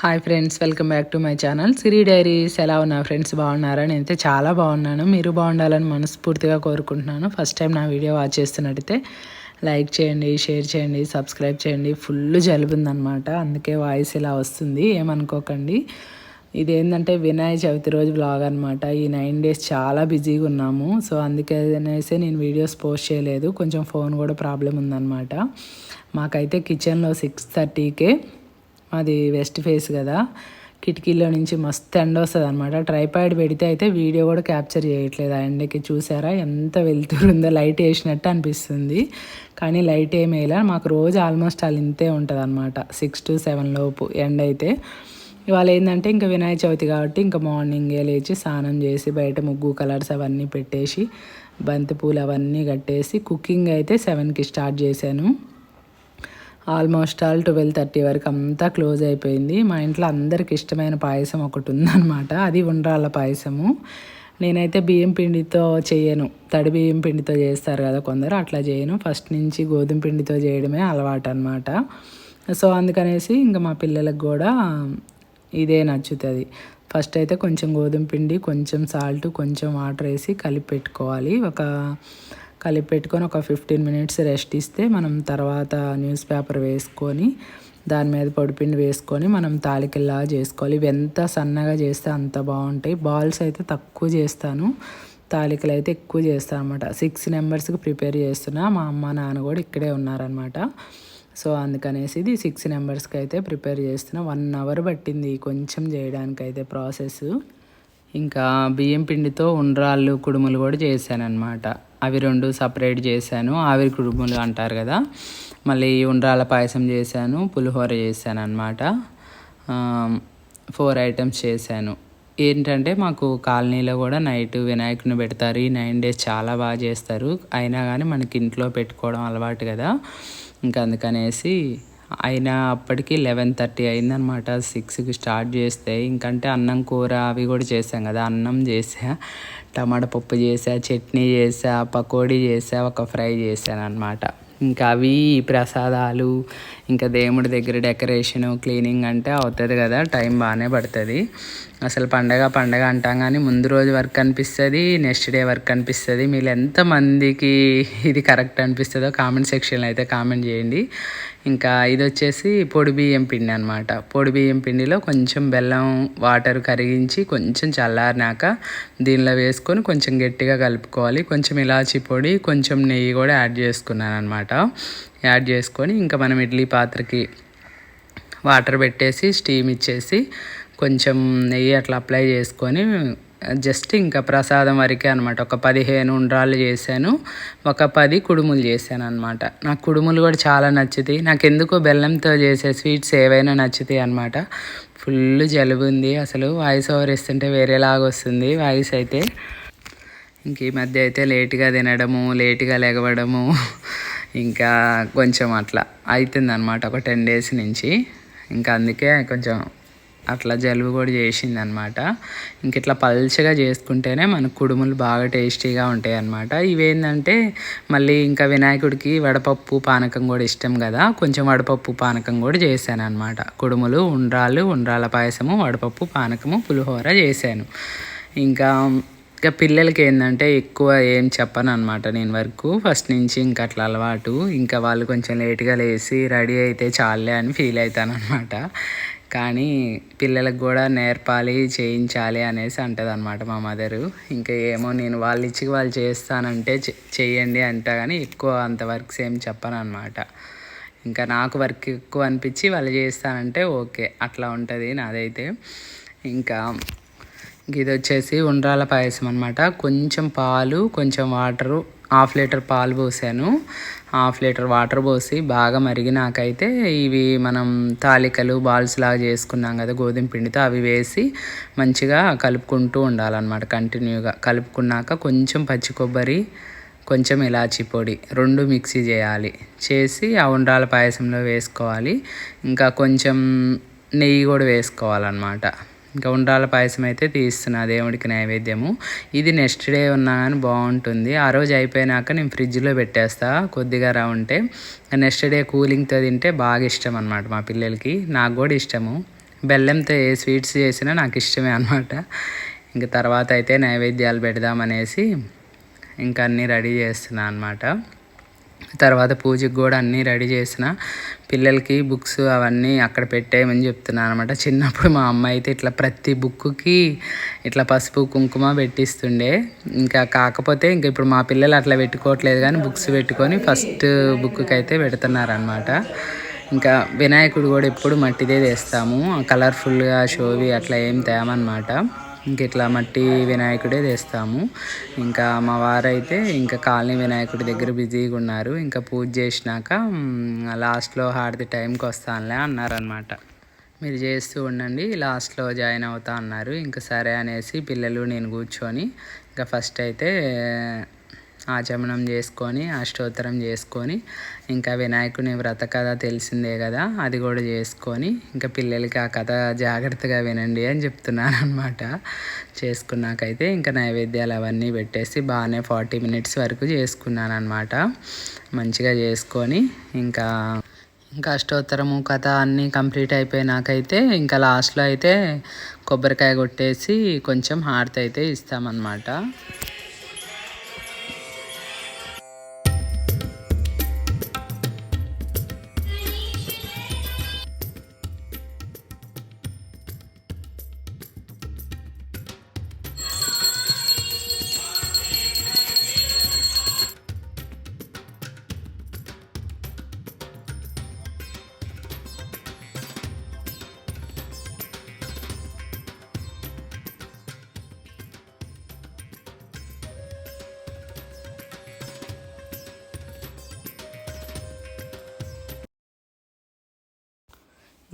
Hi friends, welcome back to my channel Siri diaries. ఎలా ఉన్నారు friends? బాగున్నారా? నేనైతే చాలా బాగున్నాను. మీరు బాగుండాలని మనస్ఫూర్తిగా కోరుకుంటున్నాను. ఫస్ట్ టైం నా వీడియో వాచ్ చేస్తున్నట్టయితే లైక్ చేయండి, షేర్ చేయండి, సబ్స్క్రైబ్ చేయండి. ఫుల్ జలుబు ఉందన్నమాట, అందుకే వాయిస్ ఇలా వస్తుంది, ఏమనుకోకండి. ఇదేంటంటే వినాయక చవితి రోజు బ్లాగ్ అనమాట. ఈ 9 days చాలా బిజీగా ఉన్నాము, సో అందుకనేసి నేను వీడియోస్ పోస్ట్ చేయలేదు. కొంచెం ఫోన్ కూడా ప్రాబ్లం ఉందన్నమాట. మాకైతే కిచెన్లో 6:30కే, అది వెస్ట్ ఫేస్ కదా, కిటికీలో నుంచి మస్తు ఎండ వస్తుంది అనమాట. ట్రైపాడ్ పెడితే అయితే వీడియో కూడా క్యాప్చర్ చేయట్లేదు. ఆ ఎండకి చూసారా ఎంత వెళ్తుందో, లైట్ వేసినట్టు అనిపిస్తుంది, కానీ లైట్ ఏమి వేయాల. మాకు రోజు ఆల్మోస్ట్ అలా ఇంతే ఉంటుంది అనమాట, 6 to 7 లోపు ఎండ అయితే. ఇవాళ ఏంటంటే ఇంకా వినాయక చవితి కాబట్టి ఇంకా మార్నింగే లేచి స్నానం చేసి బయట ముగ్గు కలర్స్ అవన్నీ పెట్టేసి బంతి పూలు అవన్నీ కట్టేసి కుకింగ్ అయితే 7కి స్టార్ట్ చేశాను. ఆల్మోస్ట్ 12:30 వరకు అంతా క్లోజ్ అయిపోయింది. మా ఇంట్లో అందరికి ఇష్టమైన పాయసం ఒకటి ఉందన్నమాట, అది ఉండ్రాళ్ళ పాయసము. నేనైతే బియ్యం పిండితో చేయను, తడి బియ్యం పిండితో చేస్తారు కదా కొందరు, అట్లా చేయను. ఫస్ట్ నుంచి గోధుమ పిండితో చేయడమే అలవాటు అనమాట. సో అందుకనేసి ఇంకా మా పిల్లలకు కూడా ఇదే నచ్చుతుంది. ఫస్ట్ అయితే కొంచెం గోధుమ పిండి, కొంచెం సాల్ట్, కొంచెం వాటర్ వేసి కలిపి పెట్టుకోవాలి. కలిపి పెట్టుకొని ఒక 15 minutes రెస్ట్ ఇస్తే మనం తర్వాత న్యూస్ పేపర్ వేసుకొని దాని మీద పొడిపిండి వేసుకొని మనం తాలికల్లా చేసుకోవాలి. ఇవి ఎంత సన్నగా చేస్తే అంత బాగుంటాయి. బాల్స్ అయితే తక్కువ చేస్తాను, తాలికలు అయితే ఎక్కువ చేస్తాను అనమాట. 6 members ప్రిపేర్ చేస్తున్నా. మా అమ్మ నాన్న కూడా ఇక్కడే ఉన్నారనమాట. సో అందుకనేసి ఇది 6 members అయితే ప్రిపేర్ చేస్తున్నా. 1 hour పట్టింది కొంచెం చేయడానికైతే ప్రాసెస్. ఇంకా బియ్యం పిండితో ఉండ్రాళ్ళు కుడుములు కూడా చేశాను అనమాట. అవి 2 సపరేట్ చేశాను. ఆవిరి కుడుములు అంటారు కదా. మళ్ళీ ఉండ్రాళ్ళ పాయసం చేశాను, పులిహోర చేశాను అనమాట. 4 items చేశాను. ఏంటంటే మాకు కాలనీలో కూడా నైట్ వినాయకుడిని పెడతారు. ఈ 9 days చాలా బాగా చేస్తారు. అయినా కానీ మనకి ఇంట్లో పెట్టుకోవడం అలవాటు కదా, ఇంకా అందుకనేసి అయినా అప్పటికి 11:30 అయిందనమాట. 6కి స్టార్ట్ చేస్తే ఇంకంటే అన్నం కూర అవి కూడా చేసాం కదా. అన్నం చేసా, టమాటా పప్పు చేసా, చట్నీ చేసా, పకోడీ చేసా, ఒక ఫ్రై చేశాను అనమాట. ఇంకా అవి ప్రసాదాలు, ఇంకా దేవుడి దగ్గర డెకరేషను, క్లీనింగ్ అంటే అవుతుంది కదా, టైం బాగానే పడుతుంది. అసలు పండగ అంటాం కానీ ముందు రోజు వర్క్ అనిపిస్తుంది, నెక్స్ట్ డే వర్క్ అనిపిస్తుంది. మీరు ఎంతమందికి ఇది కరెక్ట్ అనిపిస్తుందో కామెంట్ సెక్షన్లో అయితే కామెంట్ చేయండి. ఇంకా ఇది వచ్చేసి పొడి బియ్యం పిండి అనమాట. పొడి బియ్యం పిండిలో కొంచెం బెల్లం వాటర్ కరిగించి కొంచెం చల్లారినాక దీనిలో వేసుకొని కొంచెం గట్టిగా కలుపుకోవాలి. కొంచెం ఇలాచీ పొడి, కొంచెం నెయ్యి కూడా యాడ్ చేసుకున్నాను అనమాట. యాడ్ చేసుకొని ఇంకా మనం ఇడ్లీ పాత్రకి వాటర్ పెట్టేసి స్టీమ్ ఇచ్చేసి కొంచెం నెయ్యి అట్లా అప్లై చేసుకొని జస్ట్ ఇంకా ప్రసాదం వరకే అనమాట. ఒక 15 ఉండ్రాళ్ళు చేశాను, ఒక 10 కుడుములు చేశాను అనమాట. నాకు కుడుములు కూడా చాలా నచ్చుతాయి. నాకు ఎందుకో బెల్లంతో చేసే స్వీట్స్ ఏవైనా నచ్చుతాయి అనమాట. ఫుల్ జలుబు ఉంది, అసలు వాయిస్ ఓవర్ ఇస్తుంటే వేరేలాగా వస్తుంది వాయిస్ అయితే. ఇంక ఈ మధ్య అయితే లేట్గా తినడము, లేట్గా లెగవడము, ఇంకా కొంచెం అట్లా అవుతుంది అనమాట ఒక 10 days నుంచి. ఇంకా అందుకే కొంచెం అట్లా జలుబు కూడా చేసింది అనమాట. ఇంక ఇట్లా పల్చగా చేసుకుంటేనే మనకు కుడుములు బాగా టేస్టీగా ఉంటాయి అన్నమాట. ఇవేంటంటే మళ్ళీ ఇంకా వినాయకుడికి వడపప్పు పానకం కూడా ఇష్టం కదా, కొంచెం వడపప్పు పానకం కూడా చేశాను అనమాట. కుడుములు, ఉండ్రాళ్ళ పాయసము, వడపప్పు పానకము, పులిహోర చేశాను. ఇంకా పిల్లలకి ఏంటంటే ఎక్కువ ఏం చెప్పను అనమాట నేను వరకు, ఫస్ట్ నుంచి ఇంకా అట్లా అలవాటు. ఇంకా వాళ్ళు కొంచెం లేట్గా లేచి రెడీ అయితే చాలే అని ఫీల్ అవుతాను అనమాట. కానీ పిల్లలకు కూడా నేర్పాలి, చేయించాలి అనేసి అంటుంది అనమాట మా మదరు. ఇంకా ఏమో నేను వాళ్ళు ఇచ్చి వాళ్ళు చేస్తానంటే చెయ్యండి అంటా, కానీ ఎక్కువ అంత వర్క్స్ ఏం చెప్పను అనమాట. ఇంకా నాకు వర్క్ ఎక్కువ అనిపించి వాళ్ళు చేస్తానంటే ఓకే, అట్లా ఉంటుంది నాదైతే. ఇంకా ఇది వచ్చేసి ఉండ్రాళ్ళ పాయసం అనమాట. కొంచెం పాలు, కొంచెం వాటరు, 1/2 liter పాలు పోసాను, 1/2 liter వాటర్ పోసి బాగా మరిగినాకైతే ఇవి మనం తాలికలు బాల్స్ లాగా చేసుకున్నాం కదా గోధుమ పిండితో, అవి వేసి మంచిగా కలుపుకుంటూ ఉండాలన్నమాట. కంటిన్యూగా కలుపుకున్నాక కొంచెం పచ్చి కొబ్బరి, కొంచెం ఇలాచీ పొడి 2 మిక్సీ చేయాలి. చేసి ఆ ఉండ్రాళ్ళ పాయసంలో వేసుకోవాలి. ఇంకా కొంచెం నెయ్యి కూడా వేసుకోవాలన్నమాట. ఇంకా ఉండ్రాళ్ళ పాయసం అయితే తీస్తున్నా దేవుడికి నైవేద్యము. ఇది నెక్స్ట్ డే ఉన్నా కానీ బాగుంటుంది. ఆ రోజు అయిపోయినాక నేను ఫ్రిడ్జ్లో పెట్టేస్తా కొద్దిగా ఉంటే. నెక్స్ట్ డే కూలింగ్తో తింటే బాగా ఇష్టం అనమాట మా పిల్లలకి, నాకు కూడా ఇష్టము. బెల్లంతో ఏ స్వీట్స్ చేసినా నాకు ఇష్టమే అనమాట. ఇంక తర్వాత అయితే నైవేద్యాలు పెడదామనేసి ఇంకా అన్నీ రెడీ చేస్తున్నా అనమాట. తర్వాత పూజకి కూడా అన్నీ రెడీ చేసిన, పిల్లలకి బుక్స్ అవన్నీ అక్కడ పెట్టేయమని చెప్తున్నాను అనమాట. చిన్నప్పుడు మా అమ్మ అయితే ఇట్లా ప్రతి బుక్కి ఇట్లా పసుపు కుంకుమ పెట్టిస్తుండే. ఇంకా కాకపోతే ఇంకా ఇప్పుడు మా పిల్లలు అట్లా పెట్టుకోవట్లేదు, కానీ బుక్స్ పెట్టుకొని ఫస్ట్ బుక్కి అయితే పెడుతున్నారనమాట. ఇంకా వినాయకుడు కూడా ఎప్పుడు మట్టిదే తెస్తాము, కలర్ఫుల్గా షోవి అట్లా ఏం తేమన్నమాట. ఇంక ఇట్లా మట్టి వినాయకుడే తెస్తాము. ఇంకా మా వారైతే ఇంకా కాలనీ వినాయకుడి దగ్గర బిజీగా ఉన్నారు. ఇంకా పూజ చేసినాక లాస్ట్లో హారతి టైంకి వస్తానులే అన్నారనమాట. మీరు చేస్తూ ఉండండి, లాస్ట్లో జాయిన్ అవుతా అన్నారు. ఇంకా సరే అనేసి పిల్లలు నేను కూర్చొని ఇంకా ఫస్ట్ అయితే ఆచమనం చేసుకొని అష్టోత్తరం చేసుకొని ఇంకా వినాయకుని వ్రత కథ తెలిసిందే కదా, అది కూడా చేసుకొని ఇంకా పిల్లలకి ఆ కథ జాగ్రత్తగా వినండి అని చెప్తున్నాను అనమాట. చేసుకున్నాకైతే ఇంకా నైవేద్యాలు అవన్నీ పెట్టేసి బాగానే 40 minutes వరకు చేసుకున్నాను అనమాట. మంచిగా చేసుకొని ఇంకా అష్టోత్తరము కథ అన్నీ కంప్లీట్ అయిపోయినాకైతే ఇంకా లాస్ట్లో అయితే కొబ్బరికాయ కొట్టేసి కొంచెం హారతి అయితే ఇస్తామన్నమాట.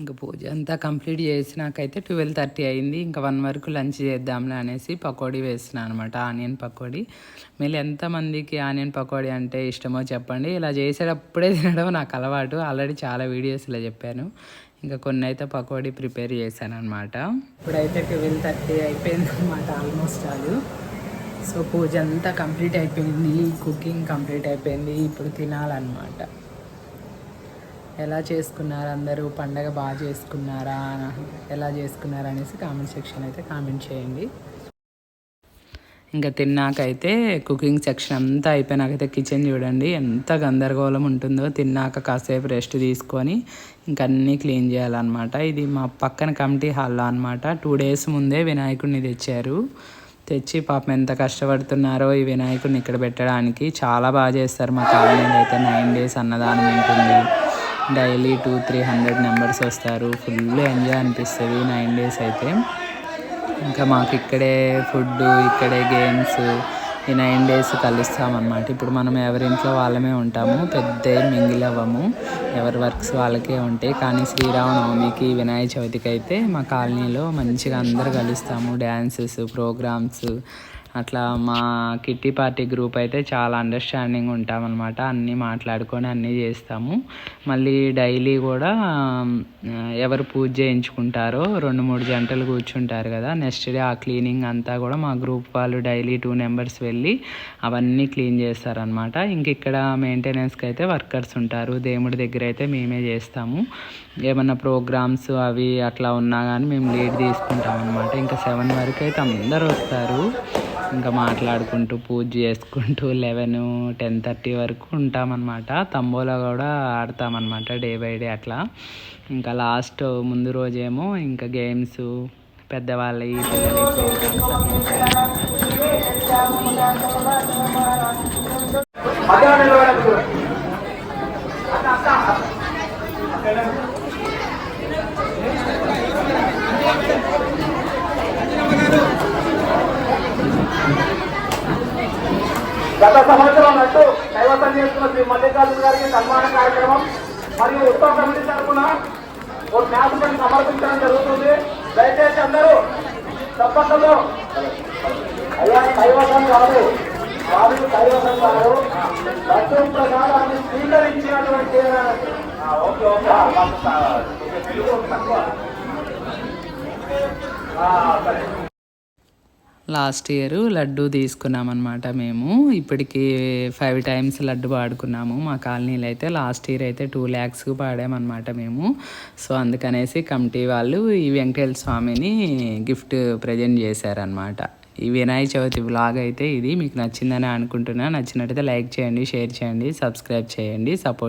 ఇంకా పూజ అంతా కంప్లీట్ చేసినాకైతే 12:30 అయింది. ఇంకా 1 వరకు లంచ్ చేద్దాంలే అనేసి పకోడీ వేస్తున్నాను అనమాట, ఆనియన్ పకోడీ. మళ్ళీ ఎంతమందికి ఆనియన్ పకోడీ అంటే ఇష్టమో చెప్పండి. ఇలా చేసేటప్పుడే తినడం నాకు అలవాటు, ఆల్రెడీ చాలా వీడియోస్లో చెప్పాను. ఇంకా కొన్ని అయితే పకోడీ ప్రిపేర్ చేశాను అనమాట. ఇప్పుడైతే 12:30 అయిపోయింది అనమాట, ఆల్మోస్ట్ చాలు. సో పూజ అంతా కంప్లీట్ అయిపోయింది, కుకింగ్ కంప్లీట్ అయిపోయింది. ఇప్పుడు తినాలన్నమాట. ఎలా చేసుకున్నారు అందరూ, పండగ బాగా చేసుకున్నారా, ఎలా చేసుకున్నారా అనేసి కామెంట్ సెక్షన్ అయితే కామెంట్ చేయండి. ఇంకా తిన్నాకైతే కుకింగ్ సెక్షన్ అంతా అయిపోయినాకైతే కిచెన్ చూడండి ఎంత గందరగోళం ఉంటుందో. తిన్నాక కాసేపు రెస్ట్ తీసుకొని ఇంక అన్నీ క్లీన్ చేయాలన్నమాట. ఇది మా పక్కన కమిటీ హాల్లో అనమాట. 2 days ముందే వినాయకుడిని తెచ్చి పాపం ఎంత కష్టపడుతున్నారో ఈ వినాయకుడిని ఇక్కడ పెట్టడానికి. చాలా బాగా చేస్తారు మా కాలనీలో అయితే. 9 days అన్నదానం ఉంటుంది, డైలీ 200-300 members వస్తారు. ఫుల్ ఎంజాయ్ అనిపిస్తుంది 9 days అయితే. ఇంకా మాకు ఇక్కడే ఫుడ్, ఇక్కడే గేమ్స్, ఈ 9 days కలుస్తామన్నమాట. ఇప్పుడు మనం ఎవరింట్లో వాళ్ళమే ఉంటాము, పెద్ద మింగిల్ అవ్వము, ఎవరి వర్క్స్ వాళ్ళకే ఉంటాయి. కానీ శ్రీరామనవమికి, వినాయక చవితికి అయితే మా కాలనీలో మంచిగా అందరు కలుస్తాము. డ్యాన్సెస్, ప్రోగ్రామ్స్ అట్లా. మా కిట్టి పార్టీ గ్రూప్ అయితే చాలా అండర్స్టాండింగ్ ఉంటామన్నమాట. అన్నీ మాట్లాడుకొని అన్నీ చేస్తాము. మళ్ళీ డైలీ కూడా ఎవరు పూజ చేయించుకుంటారో 2-3 జంటలు కూర్చుంటారు కదా, నెక్స్ట్ డే ఆ క్లీనింగ్ అంతా కూడా మా గ్రూప్ వాళ్ళు డైలీ 2 members వెళ్ళి అవన్నీ క్లీన్ చేస్తారనమాట. ఇంక ఇక్కడ మెయింటెనెన్స్కి అయితే వర్కర్స్ ఉంటారు. దేవుడి దగ్గర అయితే మేమే చేస్తాము. ఏమన్నా ప్రోగ్రామ్స్ అవి అట్లా ఉన్నా కానీ మేము లీడ్ తీసుకుంటాం అనమాట. ఇంకా 7 వరకు అయితే అందరూ వస్తారు. ఇంకా మాట్లాడుకుంటూ పూజ చేసుకుంటూ 11-10:30 వరకు ఉంటామన్నమాట. తంబోలా కూడా ఆడతామన్నమాట డే బై డే అట్లా. ఇంకా లాస్ట్ ముందు రోజేమో ఇంకా గేమ్స్, పెద్దవాళ్ళ గత సంవత్సరం నట్టు కైవసం చేసుకున్న శ్రీ మల్లికార్జున గారికి సన్మాన కార్యక్రమం మరియు ఉత్సవ కమిటీ తరఫున ఒక జ్ఞాపకం సమర్పించడం జరుగుతుంది. దయచేసి అందరూ తప్పకుండా అయ్యా కైవసం కాదు, వారు కైవసం కాదు, లడ్డు ప్రసాదాన్ని స్వీకరించినటువంటి లాస్ట్ ఇయర్ లడ్డు తీసుకున్నాం అనమాట మేము. ఇప్పటికి 5 టైమ్స్ లడ్డు పాడుకున్నాము మా కాలనీలో అయితే. లాస్ట్ ఇయర్ అయితే 2 lakhs పాడామన్నమాట మేము. సో అందుకనేసి కమిటీ వాళ్ళు ఈ వెంకటేశ్వర స్వామిని గిఫ్ట్ ప్రజెంట్ చేశారనమాట. ఈ వినాయక చవితి వ్లాగ్ అయితే ఇది. మీకు నచ్చిందని అనుకుంటున్నా. నచ్చినట్టయితే లైక్ చేయండి, షేర్ చేయండి, సబ్స్క్రైబ్ చేయండి, సపోర్ట్